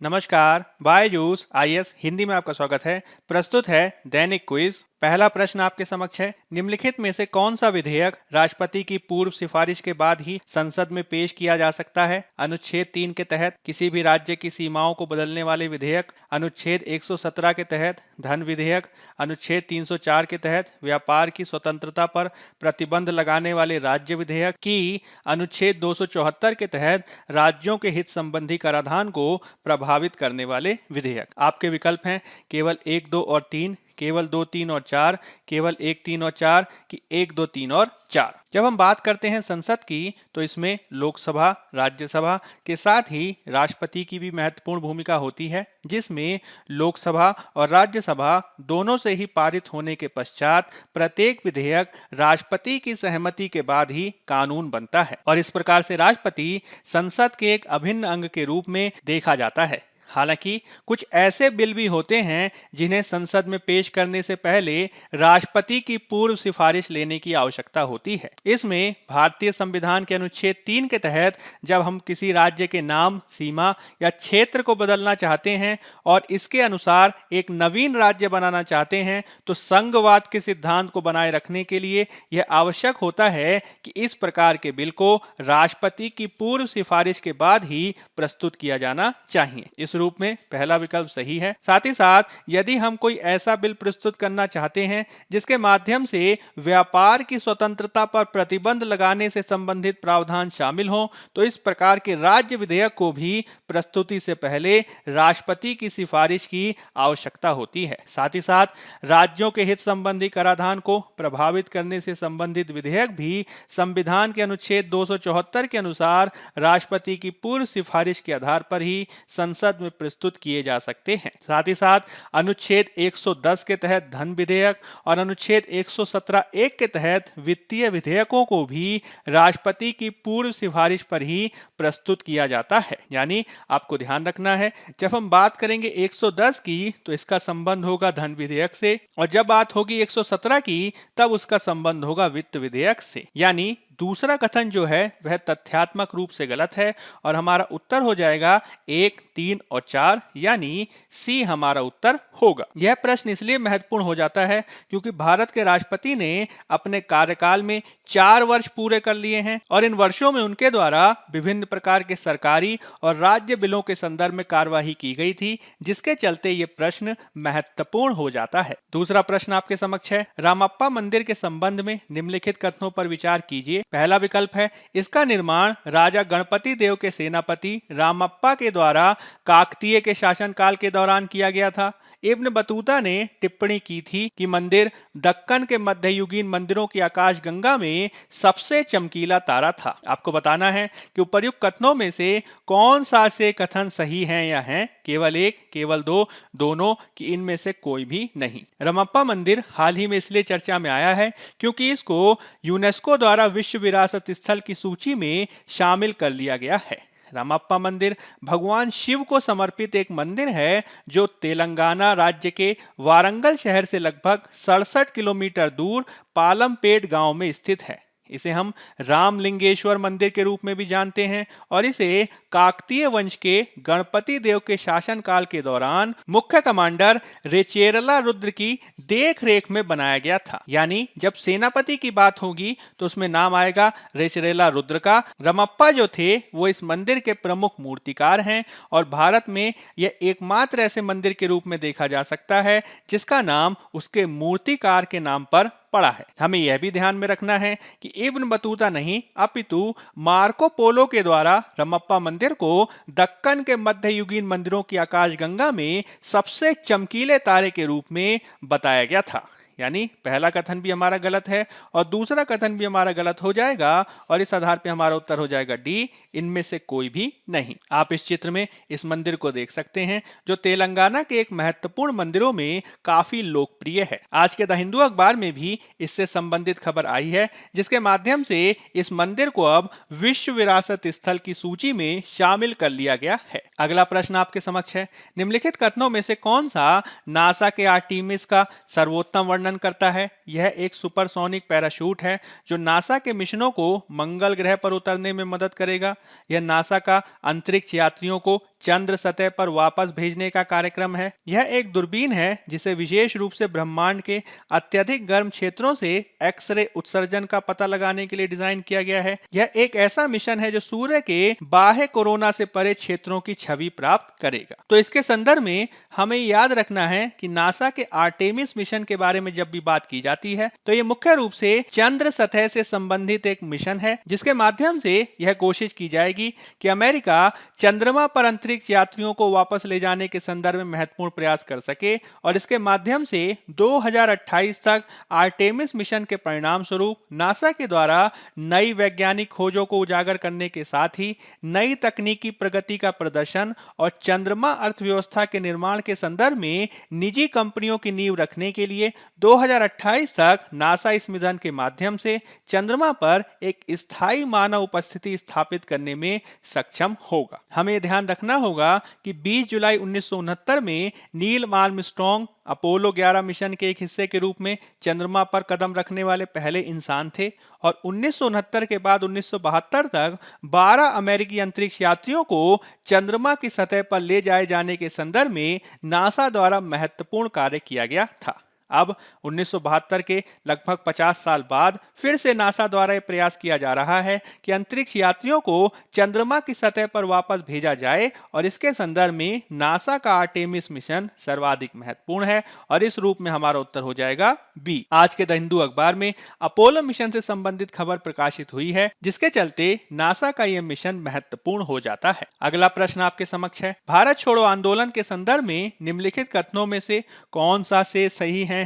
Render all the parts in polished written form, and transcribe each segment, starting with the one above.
नमस्कार, बायजूस आईएएस हिंदी में आपका स्वागत है। प्रस्तुत है दैनिक क्विज। पहला प्रश्न आपके समक्ष है, निम्नलिखित में से कौन सा विधेयक राष्ट्रपति की पूर्व सिफारिश के बाद ही संसद में पेश किया जा सकता है? अनुच्छेद 3 के तहत किसी भी राज्य की सीमाओं को बदलने वाले विधेयक, अनुच्छेद 117 के तहत धन विधेयक, अनुच्छेद 304 के तहत व्यापार की स्वतंत्रता पर प्रतिबंध लगाने वाले राज्य विधेयक की अनुच्छेद 274 के तहत राज्यों के हित संबंधी कराधान को प्रभावित करने वाले विधेयक। आपके विकल्प हैं केवल 1, 2 और 3, केवल 2, 3 और 4, केवल 1, 3 और 4 कि 1, 2, 3 और 4। जब हम बात करते हैं संसद की तो इसमें लोकसभा, राज्यसभा के साथ ही राष्ट्रपति की भी महत्वपूर्ण भूमिका होती है, जिसमें लोकसभा और राज्यसभा दोनों से ही पारित होने के पश्चात प्रत्येक विधेयक राष्ट्रपति की सहमति के बाद ही कानून बनता है और इस प्रकार से राष्ट्रपति संसद के एक अभिन्न अंग के रूप में देखा जाता है। हालांकि कुछ ऐसे बिल भी होते हैं जिन्हें संसद में पेश करने से पहले राष्ट्रपति की पूर्व सिफारिश लेने की आवश्यकता होती है। इसमें भारतीय संविधान के अनुच्छेद 3 के तहत जब हम किसी राज्य के नाम, सीमा या क्षेत्र को बदलना चाहते हैं और इसके अनुसार एक नवीन राज्य बनाना चाहते हैं तो संघवाद के सिद्धांत को बनाए रखने के लिए यह आवश्यक होता है कि इस प्रकार के बिल को राष्ट्रपति की पूर्व सिफारिश के बाद ही प्रस्तुत किया जाना चाहिए। इस रूप में पहला विकल्प सही है। साथ ही साथ यदि हम कोई ऐसा बिल प्रस्तुत करना चाहते हैं जिसके माध्यम से व्यापार की स्वतंत्रता पर प्रतिबंध लगाने से संबंधित प्रावधान शामिल हों तो इस प्रकार के राज्य विधेयक को भी प्रस्तुति से पहले राष्ट्रपति की सिफारिश की आवश्यकता होती है। साथ ही साथ राज्यों के हित संबंधी कराधान को प्रभावित करने से संबंधित विधेयक भी संविधान के अनुच्छेद 274 के अनुसार राष्ट्रपति की पूर्व सिफारिश के आधार पर ही संसद में प्रस्तुत किए जा सकते हैं। साथ ही साथ अनुच्छेद 110 के तहत धन विधेयक और अनुच्छेद 117(1) के तहत वित्तीय विधेयकों को भी राष्ट्रपति की पूर्व सिफारिश पर ही प्रस्तुत किया जाता है। यानी आपको ध्यान रखना है, जब हम बात करेंगे 110 की तो इसका संबंध होगा धन विधेयक से और जब बात होगी 117 की तब उसका संबंध होगा वित्त विधेयक से। यानी दूसरा कथन जो है वह तथ्यात्मक रूप से गलत है और हमारा उत्तर हो जाएगा 1, 3 और 4 यानी सी हमारा उत्तर होगा। यह प्रश्न इसलिए महत्वपूर्ण हो जाता है क्योंकि भारत के राष्ट्रपति ने अपने कार्यकाल में 4 वर्ष पूरे कर लिए हैं और इन वर्षों में उनके द्वारा विभिन्न प्रकार के सरकारी और राज्य बिलों के संदर्भ में कार्यवाही की गई थी, जिसके चलते ये प्रश्न महत्वपूर्ण हो जाता है। दूसरा प्रश्न आपके समक्ष है, रामप्पा मंदिर के संबंध में निम्नलिखित कथनों पर विचार कीजिए। पहला विकल्प है, इसका निर्माण राजा गणपति देव के सेनापति रामप्पा के द्वारा काकतीय के शासनकाल के दौरान किया गया था। इब्न बतूता ने टिप्पणी की थी कि मंदिर दक्कन के मध्ययुगीन मंदिरों की आकाशगंगा में सबसे चमकीला तारा था। आपको बताना है कि उपर्युक्त कथनों में से कौन सा से कथन सही हैं या हैं, केवल 1, केवल 2, दोनों कि इनमें से कोई भी नहीं। रामप्पा मंदिर हाल ही में इसलिए चर्चा में आया है क्योंकि इसको यूनेस्को द्वारा विश्व विरासत स्थल की सूची में शामिल कर लिया गया है। रामप्पा मंदिर भगवान शिव को समर्पित एक मंदिर है जो तेलंगाना राज्य के वारंगल शहर से लगभग 67 किलोमीटर दूर पालमपेट गांव में स्थित है। इसे हम रामलिंगेश्वर मंदिर के रूप में भी जानते हैं और इसे काकतीय वंश के गणपति देव के शासनकाल के दौरान मुख्य कमांडर रेचेरला रुद्र की देखरेख में बनाया गया था। यानी जब सेनापति की बात होगी तो उसमें नाम आएगा रेचेरला रुद्र का। रामप्पा जो थे वो इस मंदिर के प्रमुख मूर्तिकार हैं और भारत में यह एकमात्र ऐसे मंदिर के रूप में देखा जा सकता है जिसका नाम उसके मूर्तिकार के नाम पर पड़ा है। हमें यह भी ध्यान में रखना है कि इब्न बतूता नहीं अपितु मार्को पोलो के द्वारा रामप्पा मंदिर को दक्कन के मध्ययुगीन मंदिरों की आकाशगंगा में सबसे चमकीले तारे के रूप में बताया गया था। यानी पहला कथन भी हमारा गलत है और दूसरा कथन भी हमारा गलत हो जाएगा और इस आधार पे हमारा उत्तर हो जाएगा डी, इनमें से कोई भी नहीं। आप इस चित्र में इस मंदिर को देख सकते हैं जो तेलंगाना के एक महत्वपूर्ण मंदिरों में काफी लोकप्रिय है। आज के द हिंदू अखबार में भी इससे संबंधित खबर आई है जिसके माध्यम से इस मंदिर को अब विश्व विरासत स्थल की सूची में शामिल कर लिया गया है। अगला प्रश्न आपके समक्ष है, निम्नलिखित कथनों में से कौन सा नासा के आर्टेमिस का सर्वोत्तम वर्णन करता है? यह एक सुपरसोनिक पैराशूट है जो नासा के मिशनों को मंगल ग्रह पर उतरने में मदद करेगा। यह नासा का अंतरिक्ष यात्रियों को चंद्र सतह पर वापस भेजने का कार्यक्रम है। यह एक दूरबीन है जिसे विशेष रूप से ब्रह्मांड के अत्यधिक गर्म क्षेत्रों से एक्स-रे उत्सर्जन का पता लगाने के लिए डिजाइन किया गया है। यह एक ऐसा मिशन है जो सूर्य के बाह्य कोरोना से परे क्षेत्रों की छवि प्राप्त करेगा। तो इसके संदर्भ में हमें याद रखना है कि नासा के आर्टेमिस मिशन के बारे में जब भी बात की जाती है तो यह मुख्य रूप से चंद्र सतह से संबंधित एक मिशन है, जिसके माध्यम से यह कोशिश की जाएगी कि अमेरिका चंद्रमा पर अंतरिक्ष यात्रियों को वापस ले जाने के संदर्भ में महत्वपूर्ण प्रयास कर सके और इसके माध्यम से 2028 तक आर्टेमिस मिशन के परिणाम स्वरूप नासा के द्वारा नई वैज्ञानिक खोजों को उजागर करने के साथ ही नई तकनीकी प्रगति का प्रदर्शन और चंद्रमा अर्थव्यवस्था के निर्माण के संदर्भ में निजी कंपनियों की नींव रखने के लिए 2028 तक नासा इस मिशन के माध्यम से चंद्रमा पर एक स्थायी मानव उपस्थिति स्थापित करने में सक्षम होगा। हमें ध्यान रखना होगा कि 20 जुलाई 1969 में नील आर्मस्ट्रॉन्ग अपोलो 11 मिशन के एक हिस्से के रूप में चंद्रमा पर कदम रखने वाले पहले इंसान थे और 1969 के बाद 1972 तक 12 अमेरिकी अंतरिक्ष यात्रियों को चंद्रमा की सतह पर ले जाए जाने के संदर्भ में नासा द्वारा महत्वपूर्ण कार्य किया गया था। अब 1972 के लगभग 50 साल बाद फिर से नासा द्वारा यह प्रयास किया जा रहा है कि अंतरिक्ष यात्रियों को चंद्रमा की सतह पर वापस भेजा जाए और इसके संदर्भ में नासा का आर्टेमिस मिशन सर्वाधिक महत्वपूर्ण है और इस रूप में हमारा उत्तर हो जाएगा बी। आज के द हिंदू अखबार में अपोलो मिशन से संबंधित खबर प्रकाशित हुई है, जिसके चलते नासा का यह मिशन महत्वपूर्ण हो जाता है। अगला प्रश्न आपके समक्ष है, भारत छोड़ो आंदोलन के संदर्भ में निम्नलिखित कथनों में से कौन सा से सही है?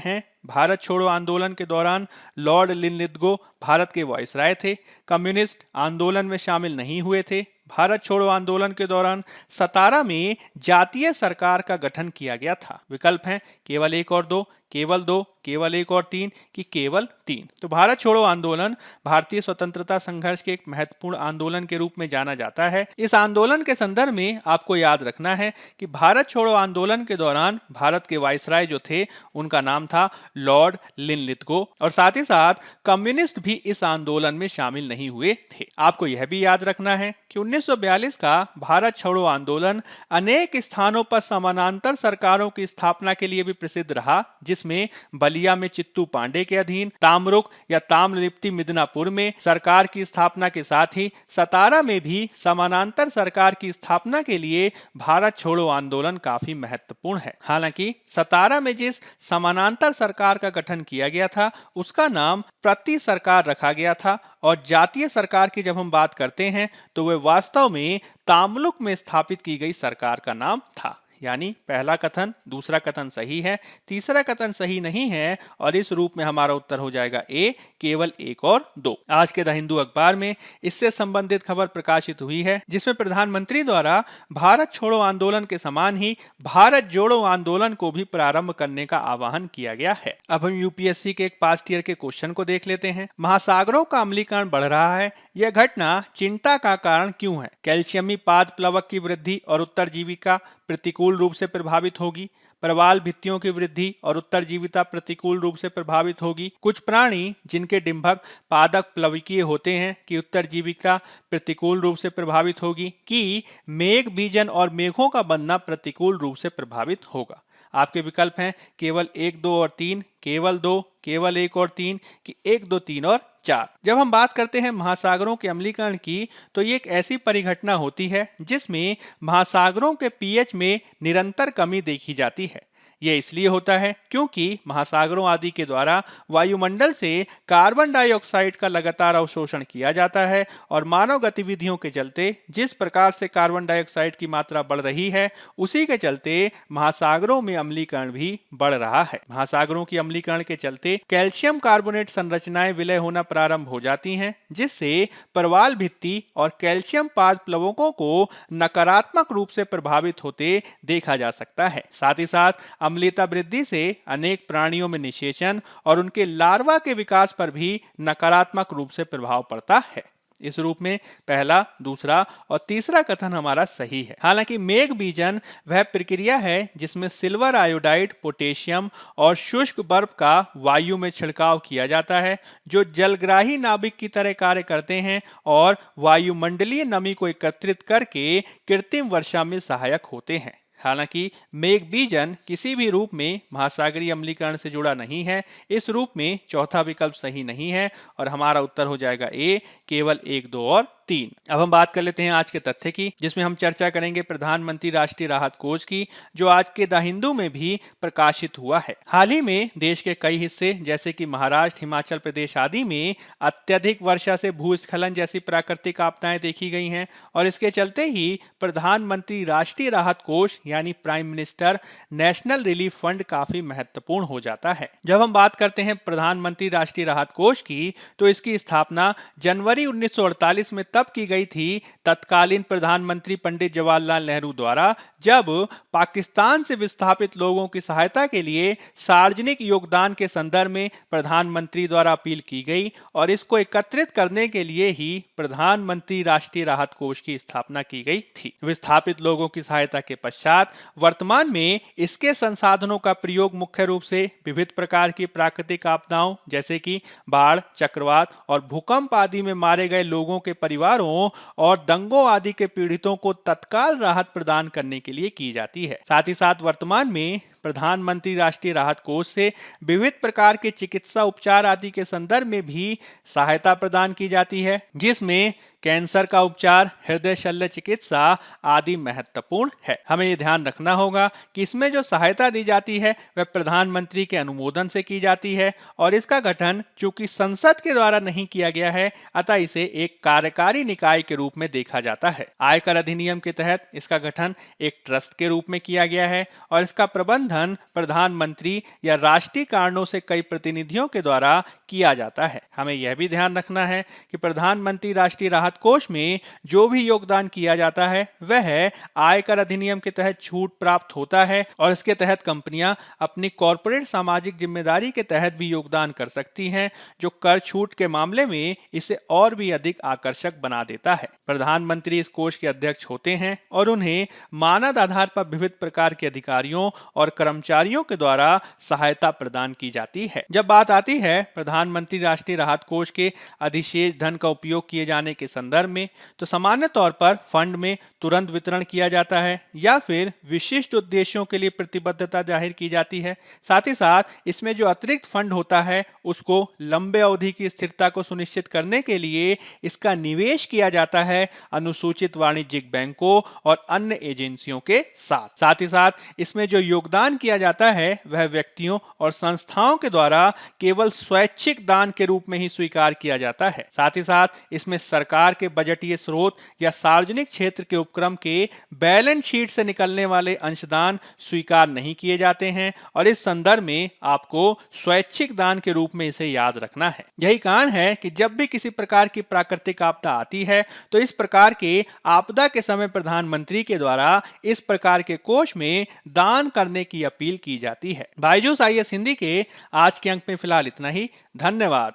भारत छोड़ो आंदोलन के दौरान लॉर्ड लिनलिथगो भारत के वायसराय थे। कम्युनिस्ट आंदोलन में शामिल नहीं हुए थे। भारत छोड़ो आंदोलन के दौरान सतारा में जातीय सरकार का गठन किया गया था। विकल्प हैं केवल 1 और 2, केवल 2, केवल 1 और 3 कि केवल 3। तो भारत छोड़ो आंदोलन भारतीय स्वतंत्रता संघर्ष के एक महत्वपूर्ण आंदोलन के रूप में जाना जाता है। इस आंदोलन के संदर्भ में आपको याद रखना है कि भारत छोड़ो आंदोलन के दौरान भारत के वायसराय जो थे उनका नाम था लॉर्ड लिनलिथगो और साथ ही साथ कम्युनिस्ट भी इस आंदोलन में शामिल नहीं हुए थे। आपको यह भी याद रखना है कि 1942 का भारत छोड़ो आंदोलन अनेक स्थानों पर समानांतर सरकारों की स्थापना के लिए भी प्रसिद्ध रहा, जिसमें बलिया में चित्तू पांडे के अधीन, तामरुक या ताम्रलिप्ति मिदनापुर में सरकार की स्थापना के साथ ही सतारा में भी समानांतर सरकार की स्थापना के लिए भारत छोड़ो आंदोलन काफी महत्वपूर्ण है। हालांकि सतारा में जिस समानांतर सरकार का गठन किया गया था उसका नाम प्रति सरकार रखा गया था और जातीय सरकार की जब हम बात करते हैं तो वह वास्तव में तामलुक में स्थापित की गई सरकार का नाम था। यानी पहला कथन दूसरा कथन सही है, तीसरा कथन सही नहीं है और इस रूप में हमारा उत्तर हो जाएगा ए, केवल 1 और 2। आज के द हिंदू अखबार में इससे संबंधित खबर प्रकाशित हुई है, जिसमें प्रधानमंत्री द्वारा भारत छोड़ो आंदोलन के समान ही भारत जोड़ो आंदोलन को भी प्रारंभ करने का आह्वान किया गया है। अब हम यूपीएससी के एक पास्ट ईयर के क्वेश्चन को देख लेते हैं। महासागरों का अम्लीकरण बढ़ रहा है, यह घटना चिंता का कारण क्यों है? कैल्शियमी पाद प्लवक की वृद्धि और उत्तरजीविका प्रतिकूल रूप से प्रभावित होगी। प्रवाल भित्तियों की वृद्धि और उत्तरजीविता प्रतिकूल रूप से प्रभावित होगी। कुछ प्राणी जिनके डिंभक पादक प्लवकीय होते हैं कि उत्तरजीविता प्रतिकूल रूप से प्रभावित होगी। कि मेघ बीजन और मेघों का बनना प्रतिकूल रूप से प्रभावित होगा। आपके विकल्प हैं केवल 1, 2 और 3, केवल 2, केवल 1 और 3 कि 1, 2, 3 और 4। जब हम बात करते हैं महासागरों के अम्लीकरण की तो ये एक ऐसी परिघटना होती है जिसमें महासागरों के पीएच में निरंतर कमी देखी जाती है। यह इसलिए होता है क्योंकि महासागरों आदि के द्वारा वायुमंडल से कार्बन डाइऑक्साइड का लगातार अवशोषण किया जाता है और मानव गतिविधियों के चलते जिस प्रकार से कार्बन डाइऑक्साइड की मात्रा बढ़ रही है उसी के चलते महासागरों में अम्लीकरण भी बढ़ रहा है। महासागरों की अम्लीकरण के चलते कैल्शियम कार्बोनेट संरचनाएं विलय होना प्रारंभ हो जाती हैं, जिससे प्रवाल भित्ति और कैल्शियम पाद प्लवकों को नकारात्मक रूप से प्रभावित होते देखा जा सकता है। साथ ही साथ अम्लीयता वृद्धि से अनेक प्राणियों में निषेचन और उनके लार्वा के विकास पर भी नकारात्मक रूप से प्रभाव पड़ता है। इस रूप में पहला, दूसरा और तीसरा कथन हमारा सही है। हालांकि मेघ बीजन वह प्रक्रिया है जिसमें सिल्वर आयोडाइड, पोटेशियम और शुष्क बर्फ का वायु में छिड़काव किया जाता है, जो जलग्राही नाभिक की तरह कार्य करते हैं और वायुमंडलीय नमी को एकत्रित करके कृत्रिम वर्षा में सहायक होते हैं। हालांकि मेघ बीजन किसी भी रूप में महासागरीय अम्लीकरण से जुड़ा नहीं है। इस रूप में चौथा विकल्प सही नहीं है और हमारा उत्तर हो जाएगा ए, केवल 1, 2 और 3। अब हम बात कर लेते हैं आज के तथ्य की, जिसमें हम चर्चा करेंगे प्रधानमंत्री राष्ट्रीय राहत कोष की, जो आज के द हिंदू में भी प्रकाशित हुआ है। हाल ही में देश के कई हिस्से जैसे कि महाराष्ट्र, हिमाचल प्रदेश आदि में अत्यधिक वर्षा से भूस्खलन जैसी प्राकृतिक आपदाएं देखी गई हैं और इसके चलते ही प्रधानमंत्री राष्ट्रीय राहत कोष यानी prime minister national relief fund काफी महत्वपूर्ण हो जाता है। जब हम बात करते हैं प्रधानमंत्री राष्ट्रीय राहत कोष की, तो इसकी स्थापना जनवरी 1948 में तब की गई थी तत्कालीन प्रधानमंत्री पंडित जवाहरलाल नेहरू द्वारा, जब पाकिस्तान से विस्थापित लोगों की सहायता के लिए सार्वजनिक योगदान के संदर्भ में प्रधानमंत्री द्वारा अपील की गई और इसको एकत्रित करने के लिए ही प्रधानमंत्री राष्ट्रीय राहत कोष की स्थापना की गई थी। विस्थापित लोगों की सहायता के पश्चात वर्तमान में इसके संसाधनों का प्रयोग मुख्य रूप से विविध प्रकार की प्राकृतिक आपदाओं जैसे कि बाढ़, चक्रवात और भूकंप आदि में मारे गए लोगों के परिवारों और दंगों आदि के पीड़ितों को तत्काल राहत प्रदान करने के लिए की जाती है। साथ ही साथ वर्तमान में प्रधानमंत्री राष्ट्रीय राहत कोष से विविध प्रकार के चिकित्सा उपचार आदि के संदर्भ में भी सहायता प्रदान की जाती है, जिसमें कैंसर का उपचार, हृदय शल्य चिकित्सा आदि महत्वपूर्ण है। हमें ये ध्यान रखना होगा कि इसमें जो सहायता दी जाती है वह प्रधानमंत्री के अनुमोदन से की जाती है और इसका गठन चूंकि संसद के द्वारा नहीं किया गया है, अतः इसे एक कार्यकारी निकाय के रूप में देखा जाता है। आयकर अधिनियम के तहत इसका गठन एक ट्रस्ट के रूप में किया गया है और इसका प्रबंधन प्रधानमंत्री या राष्ट्रीय कारणों से कई प्रतिनिधियों के द्वारा किया जाता है। हमें यह भी ध्यान रखना है कि प्रधानमंत्री राष्ट्रीय राहत कोष में जो भी योगदान किया जाता है वह आयकर अधिनियम के तहत छूट प्राप्त होता है और इसके तहत कंपनियां अपनी कॉर्पोरेट सामाजिक जिम्मेदारी के तहत भी योगदान कर सकती हैं, जो कर छूट के मामले में इसे और भी अधिक आकर्षक बना देता है। प्रधानमंत्री इस कोष के अध्यक्ष होते हैं और उन्हें मानद आधार पर विविध प्रकार के अधिकारियों और कर्मचारियों के द्वारा सहायता प्रदान की जाती है। जब बात आती है प्रधानमंत्री राष्ट्रीय राहत कोष के अधिशेष धन का उपयोग किए जाने के संदर्भ में, तो सामान्य तौर पर फंड में तुरंत वितरण किया जाता है या फिर विशिष्ट उद्देश्यों के लिए प्रतिबद्धता जाहिर की जाती है। साथ ही साथ इसमें जो अतिरिक्त फंड होता है उसको लंबे अवधि की स्थिरता को सुनिश्चित करने के लिए इसका निवेश किया जाता है अनुसूचित वाणिज्यिक बैंकों और अन्य एजेंसियों के साथ। साथ ही साथ इसमें जो योगदान किया जाता है वह व्यक्तियों और संस्थाओं के द्वारा केवल स्वैच्छिक दान के रूप में ही स्वीकार किया जाता है। साथ ही साथ इसमें सरकार के बजटीय स्रोत या सार्वजनिक क्षेत्र के उपक्रम के बैलेंस शीट से निकलने वाले अंशदान स्वीकार नहीं किए जाते हैं और इस संदर्भ में आपको स्वैच्छिक दान के रूप में इसे याद रखना है। यही कारण है कि जब भी किसी प्रकार की प्राकृतिक आपदा आती है तो इस प्रकार के आपदा के समय प्रधानमंत्री के द्वारा इस प्रकार के कोष में दान करने की अपील की जाती है। बायजूस IAS हिंदी के आज के अंक में फिलहाल इतना ही। धन्यवाद।